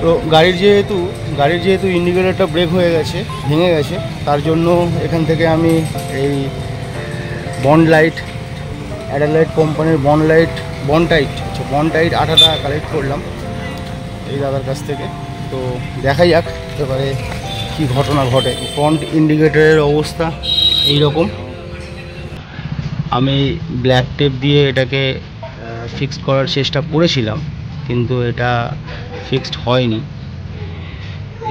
তো গাড়ির যেহেতু ইন্ডিকেটরটা ব্রেক হয়ে গেছে, ভেঙে গেছে, তার জন্য এখান থেকে আমি এই বন্ড লাইট, অ্যাডালাইট কোম্পানির বন্ডটাইট আঠাটা কালেক্ট করলাম এই দাদার কাছ থেকে। তো দেখাই যাক এবারে কী ঘটনা ঘটে। ফ্রন্ট ইন্ডিকেটরের অবস্থা এই রকম। আমি ব্ল্যাক টেপ দিয়ে এটাকে ফিক্সড করার চেষ্টা করেছিলাম, কিন্তু এটা ফিক্সড হয়নি।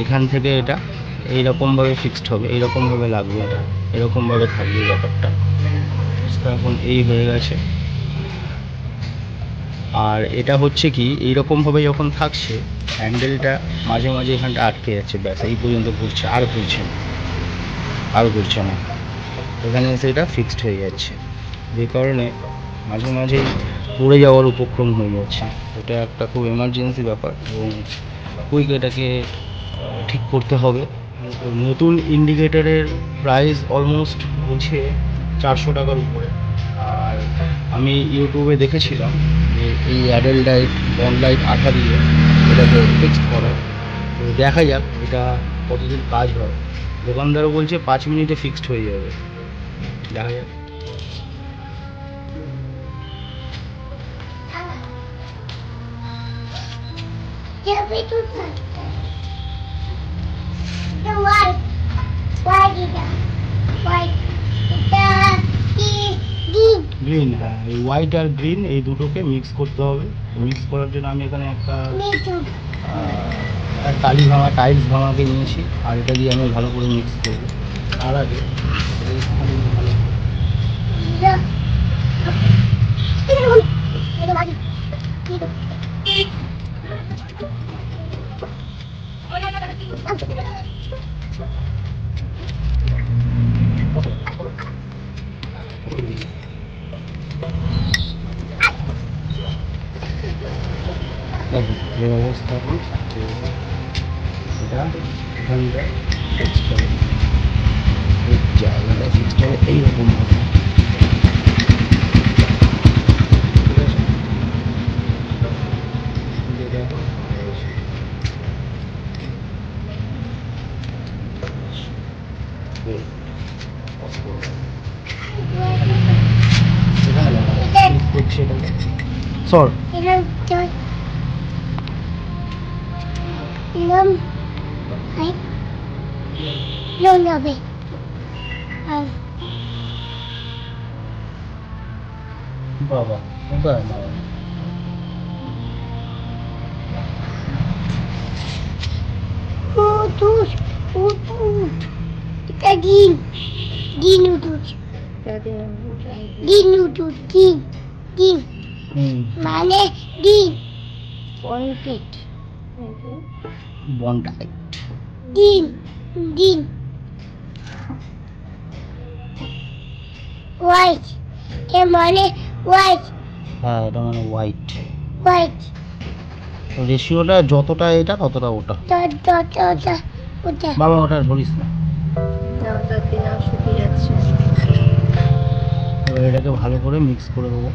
এখান থেকে এটা এইরকমভাবে ফিক্সড হবে, এইরকমভাবে লাগবে, এটা এরকমভাবে থাকবে ব্যাপারটা। এখন এই হয়ে গেছে। আর এটা হচ্ছে কি, এইরকমভাবে যখন থাকছে হ্যান্ডেলটা মাঝে মাঝে এখানটা আটকে যাচ্ছে, ব্যাস এই পর্যন্ত ঘুরছে, আর ঘুরছে না, এখানে এসে এটা ফিক্সড হয়ে যাচ্ছে, যে কারণে মাঝে মাঝেই পড়ে যাওয়ার উপক্রম হয়ে যাচ্ছে। এটা একটা খুব এমার্জেন্সি ব্যাপার এবং কুইক এটাকে ঠিক করতে হবে। নতুন ইন্ডিকেটরের প্রাইস অলমোস্ট বলছে 400 টাকার উপরে। আর আমি ইউটিউবে দেখেছিলাম যে এই অ্যাডালাইট বন্ড লাইট আঠা দিয়ে এটাকে ফিক্সড করা। তো দেখা যাক এটা কতদিন কাজ হয়। দোকানদারও বলছে 5 মিনিটে ফিক্সড হয়ে যাবে, দেখা যাক। গ্রিন, হ্যাঁ, এই হোয়াইট আর গ্রিন এই দুটোকে মিক্স করতে হবে। মিক্স করার জন্য আমি এখানে একটা টাইলস ভাঙাকে নিয়েছি, আর এটা দিয়ে আমি ভালো করে মিক্স করবো। তার আগে যে অবস্থা এটা এখানটা ফিক্সড হবে, জায়গাটা ফিক্সড হবে এইরকম হবে। সর বাবা, মানে হোয়াইট, এর মানে হোয়াইট। হ্যাঁ, এটা মানে হোয়াইট। রেশিওটা যতটা এটা ততটা ওটা। বাবা ওটা ধরিস না, এবার এটাকে ভালো করে মিক্স করে দেবো।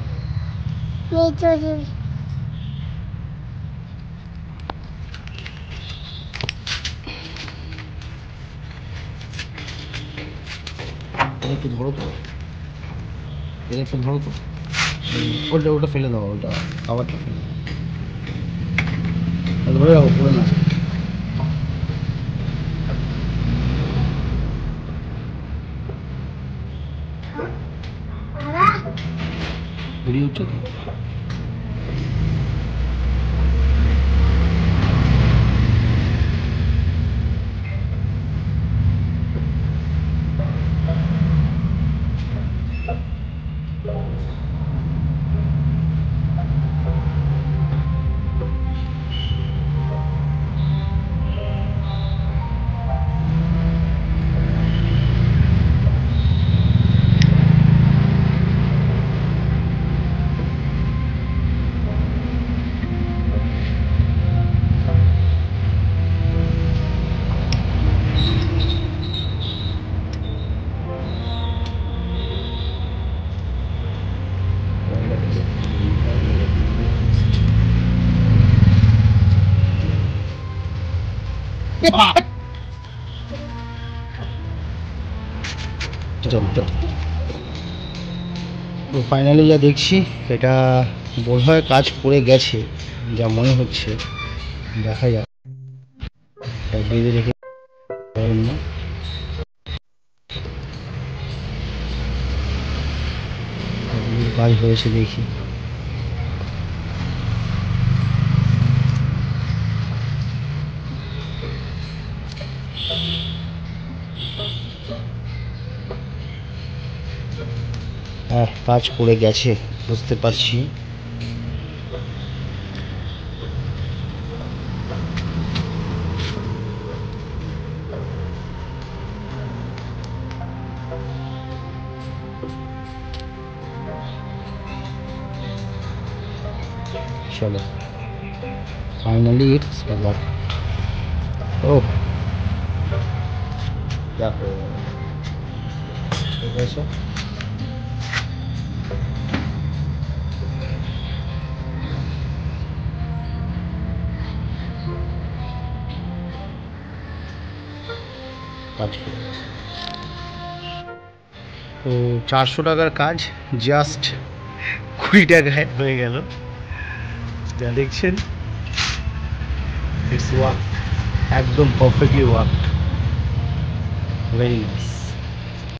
একটু ধরো তো, ওটা ফেলে দেওয়া, ওটা খাবারটা ফেলে ধরে রাখো, পড়ে না। বেরিয়ে উঠছে তো। তো ফাইনালি যা দেখছি এটা বোধহয় কাজ করে গেছে, যা মনে হচ্ছে। দেখা যাক, বেঁধে রেখে না। কাজ হয়েছে দেখি। হ্যাঁ, কাজ করে গেছে বুঝতে পারছি। চলো, ফাইনালি ইটস ওভার। ও দেখো, ঠিক আছে। কাজ করে তো 400 টাকার কাজ জাস্ট 20 টাকায় হয়ে গেল। যা দেখছেন, ইটস ওয়ার্ক, একদম পারফেক্টলি ওয়ার্ক, ভেরি নাইস।